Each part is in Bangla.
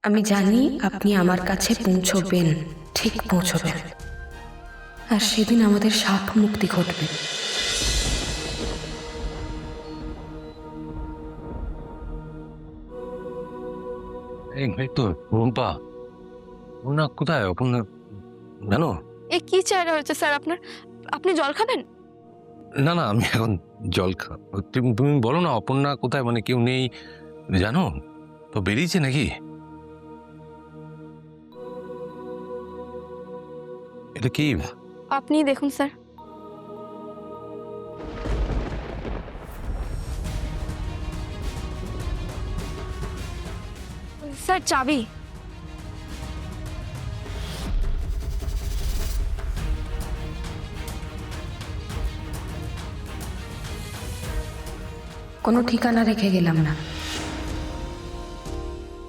আমি জানি আপনি আমার কাছে পৌঁছবেন, ঠিক পৌঁছবেন, আর সেদিন আমাদের সাপ মুক্তি ঘটবে। এই তো রুম্পা, অপর্ণা কোথায়? অপর্ণা জানো? এ কি চেহারা হয়েছে স্যার আপনার? আপনি জল খাবেন? না না, আমি এখন জল তুমি বলো না অপর্ণা কোথায়, মানে কেউ নেই জানো? তো বেরিয়েছে নাকি? এটা কি? আপনি দেখুন স্যার। স্যার চাবি। কোনো ঠিকানা রেখে গেলাম না,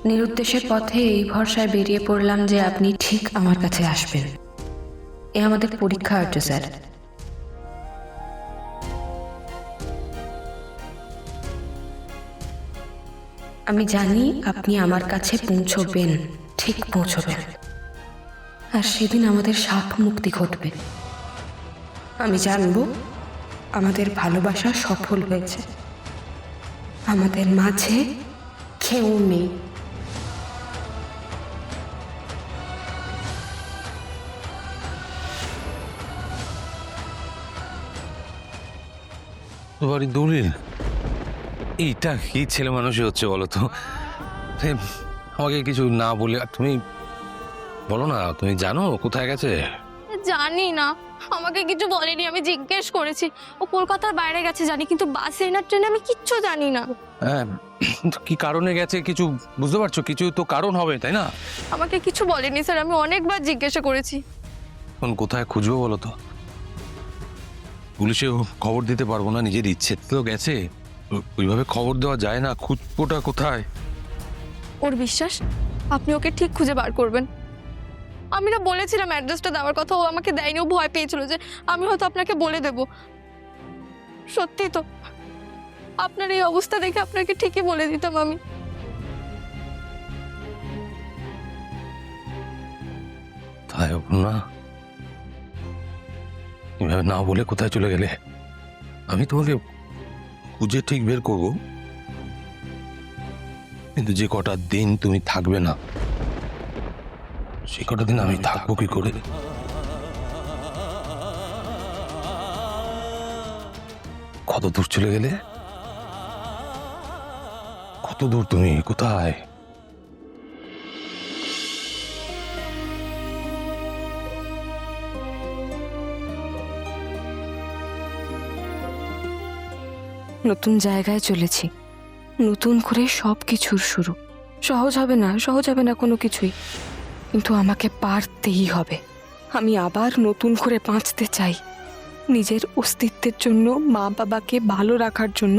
নিরুদ্দেশের পথে এই ভরসায় বেরিয়ে পড়লাম যে আপনি ঠিক আমার কাছে আসবেন। এ আমাদের পরীক্ষা হচ্ছে স্যার। আমি জানি আপনি আমার কাছে পৌঁছবেন, ঠিক পৌঁছবেন, আর সেদিন আমাদের সাপ মুক্তি ঘটবে। আমি জানব আমাদের ভালোবাসা সফল হয়েছে, আমাদের মাঝে কেউ নেই। তোমারই দলিল? এইটা কি ছেলে মানুষই হচ্ছে বলো তো? আমাকে কিছু না বলে তুমি বলো না, তুমি জানো কোথায় গেছে? জানি না, আমাকে কিছু বলেনি। আমি জিজ্ঞেস করেছি, ও কলকাতার বাইরে গেছে জানি, কিন্তু বাসে না ট্রেনে আমি কিচ্ছু জানি না। হ্যাঁ, কি কারণে গেছে কিছু বুঝতে পারছো? কিছু তো কারণ হবে তাই না? আমাকে কিছু বলেনি স্যার, আমি অনেকবার জিজ্ঞাসা করেছি। এখন কোথায় খুঁজবো বলো তো? পুলিশেও খবর দিতে পারবো না, নিজের ইচ্ছে তো গেছে, ওইভাবে খবর দেওয়া যায় না। খুঁজবোটা কোথায়? ওর বিশ্বাস আপনি ওকে ঠিক খুঁজে বার করবেন। আমি না বলেছিলাম অ্যাড্রেসটা দেওয়ার কথা, ও আমাকে দেয়নি। ও ভয় পেয়েছিল যে আমি হয়তো আপনাকে বলে দেব। সত্যি তো, আপনার এই অবস্থা দেখে আপনাকে ঠিকই বলে দিতাম আমি। তাই না, এভাবে না বলে কোথায় চলে গেলে? আমি তোমাকে খুঁজে ঠিক বের করবো, কিন্তু যে কটা দিন তুমি থাকবে না, সে কটা দিন আমি থাকবো কি করে? কত দূর চলে গেলে? কত দূর? তুমি কোথায়? নতুন জায়গায় চলেছি, নতুন করে সব কিছুর শুরু। সহজ হবে না, সহজ হবে না কোনো কিছুই, কিন্তু আমাকে পারতেই হবে। আমি আবার নতুন করে বাঁচতে চাই, নিজের অস্তিত্বের জন্য, মা বাবাকে ভালো রাখার জন্য।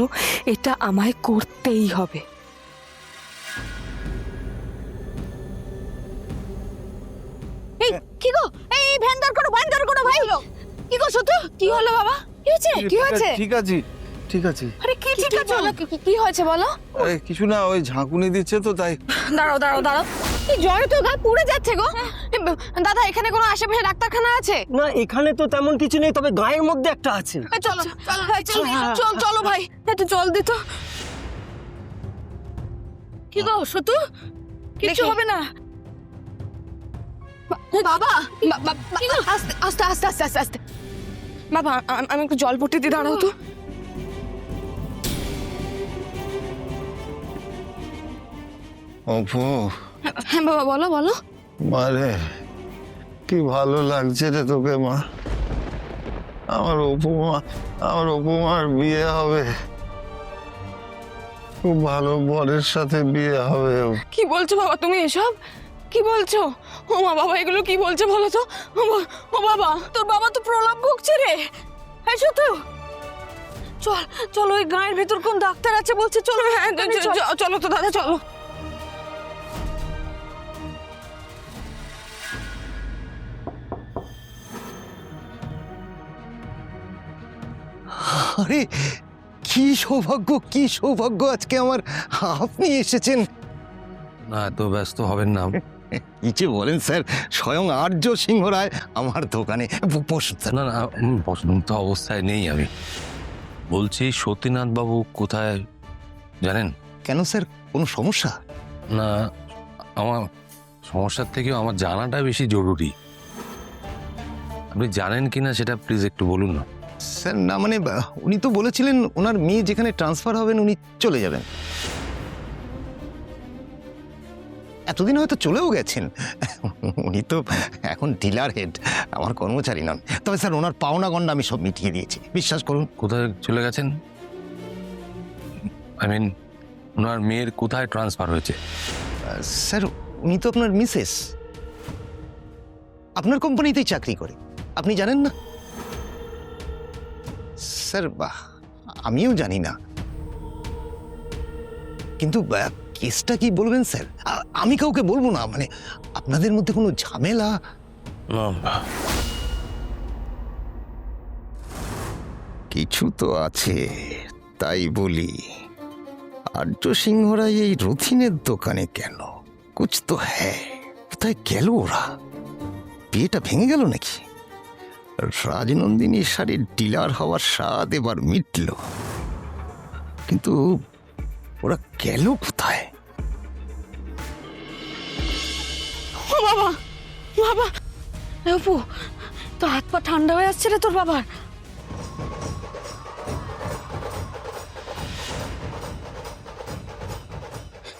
এটা আমায় করতেই হবে। এই কি গো, এই ভ্যান দাঁড় করো, ভ্যান দাঁড় করো ভাই। কি গো সতু, কি হলো বাবা? কি হয়েছে? কি হয়েছে? ঠিক আছে, ঠিক আছে। আরে কি ঠিক আছে? বলো কি হয়েছে বলো। আরে কিছু না, ওই ঝাঁকুনি দিচ্ছে তো তাই। দাঁড়াও দাঁড়াও দাঁড়াও, এই জ্বরে তো গা পুড়ে যাচ্ছে গো। দাদা, এখানে কোনো আশেপাশে ডাক্তারখানা আছে? না, এখানে তো তেমন কিছু নেই, তবে গায়ের মধ্যে একটা আছে। চলো চলো চলো ভাই, একটু জল দিত। কি গো সতু, কিছু হবে না? বাবা আস্তে আস্তে আস্তে আস্তে আস্তে আস্তে। বাবা আমি একটু জল পট্টি দিয়ে দাঁড়াও তো। অপু, হ্যাঁ বাবা, বলো বলো। মারে কি ভালো লাগছে রে তোকে মা। আমার অপুমার বিয়ে হবে, খুব ভালো বরের সাথে বিয়ে হবে। কি বলছো বাবা তুমি এসব? কি বলছো? ও মা বাবা, এগুলো কি বলছে বলো তো? ও বাবা, তোর বাবা তো প্রলাপ ভুগছে রে। এসো তো, চল চলো, ওই গায়ের ভেতর কোন ডাক্তার আছে বলছে, চলো। হ্যাঁ চলো তো দাদা, চলো। আরে কি সৌভাগ্য, কি সৌভাগ্য আজকে আমার, আপনি এসেছেন। না, এত ব্যস্ত হবেন না। কিছু বলেন স্যার, স্বয়ং আর্য সিংহ রায় আমার দোকানে বসুন স্যার। না না, বসন্ত অবস্থায় নেই আমি। বলছি সতীনাথ বাবু কোথায় জানেন? কেন স্যার, কোনো সমস্যা? না, আমার সমস্যার থেকেও আমার জানাটা বেশি জরুরি। আপনি জানেন কিনা সেটা প্লিজ একটু বলুন না। স্যার না মানে উনি তো বলেছিলেন ওনার মেয়ে যেখানে ট্রান্সফার হবেন উনি চলে যাবেন। এতদিন হয়তো চলেও গেছেন। উনি তো এখন ডিলার হেড, আমার কর্মচারী নন। তবে স্যার ওনার পাওনা গন্ডা আমি সব মিটিয়ে দিয়েছি, বিশ্বাস করুন। কোথায় চলে গেছেন? আই মিন, ওনার মেয়ের কোথায় ট্রান্সফার হয়েছে? স্যার উনি তো আপনার মিসেস, আপনার কোম্পানিতেই চাকরি করে, আপনি জানেন না? স্যার আমিও জানি না, কিন্তু কেসটা কি বলবেন স্যার? আমি কাউকে বলবো না, মানে আপনাদের মধ্যে কোনো ঝামেলা? না, কিছু তো আছে, তাই বলি আর্য সিংহরাই এই রথিনের দোকানে কেন? কুছ তো হ্যাঁ। কোথায় গেল ওরা? বিয়েটা ভেঙে গেল নাকি? রাজনন্দিনীর শাড়ির ডিলার হওয়ার স্বাদ এবার মিটল, কিন্তু ওরা গেল কোথায়? ও বাবা, বাবা, এ অপু, তো হাত পা ঠান্ডা হয়ে আসছে রে তোর বাবার।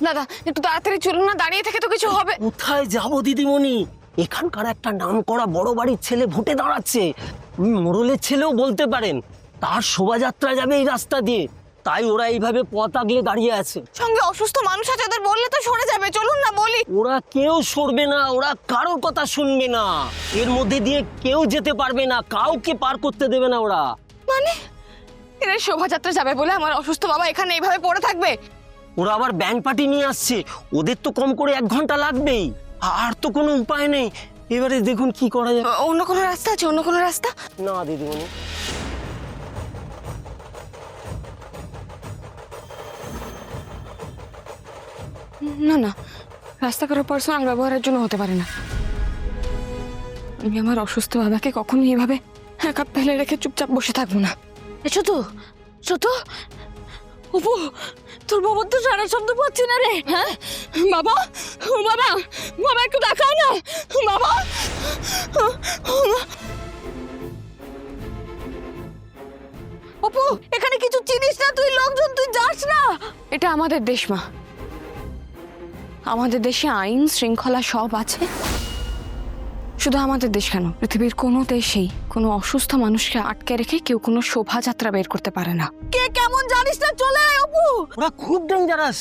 দাদা একটু তাড়াতাড়ি চলুন না, দাঁড়িয়ে থেকে তো কিছু হবে। কোথায় যাব দিদিমণি? এখানকার একটা নামকরা বড় বাড়ির ছেলে ভোটে দাঁড়াচ্ছে। মোড়লের ছেলেও বলতে পারেন। তার শোভাযাত্রা যাবে এই রাস্তা দিয়ে, তাই ওরা এইভাবে পথ আগলে দাঁড়িয়ে আছে। সঙ্গে অসুস্থ মানুষ আছে, ওদের বললে তো সরে যাবে। চলুন না বলি। ওরা কেউ সরবে না, ওরা কারোর কথা শুনবে না। এর মধ্যে দিয়ে কেউ যেতে পারবে না, কাউকে পার করতে দেবে না ওরা। মানে এরা শোভাযাত্রা যাবে বলে আমার অসুস্থ বাবা এখানে এইভাবে পড়ে থাকবে? ওরা আবার ব্যান্ড পার্টি নিয়ে আসছে, ওদের তো কম করে 1 ঘন্টা লাগবেই। আর তো কোনো উপায় নেই। এবারে দেখুন কি করা যায়। অন্য কোনো রাস্তা আছে? অন্য কোনো রাস্তা? না দিদিমণি, না না, রাস্তা কারো পার্সোনাল ব্যবহারের জন্য হতে পারে না। আমি আমার অসুস্থ বাবাকে কখনোই এভাবে একা ফেলে রেখে চুপচাপ বসে থাকবো না। এসো তো, ছোট অপু, তোর বাবার তো সারা শব্দ পাচ্ছি না রে। হ্যাঁ বাবা, ও বাবা, বাবা একটু দেখাও না বাবা। অপু এখানে কিছু চিনিস না তুই, লোকজন, তুই যাস না। এটা আমাদের দেশ মা, আমাদের দেশে আইন শৃঙ্খলা সব আছে। শুধু আমাদের দেশ কেন, পৃথিবীর কোনো দেশেই কোনো অসুস্থ মানুষকে আটকে রেখে কেউ কোনো শোভাযাত্রা বের করতে পারে না। কে কেমন জানিস না, চলে আয় অপু। ওরা খুব ডেঞ্জারাস।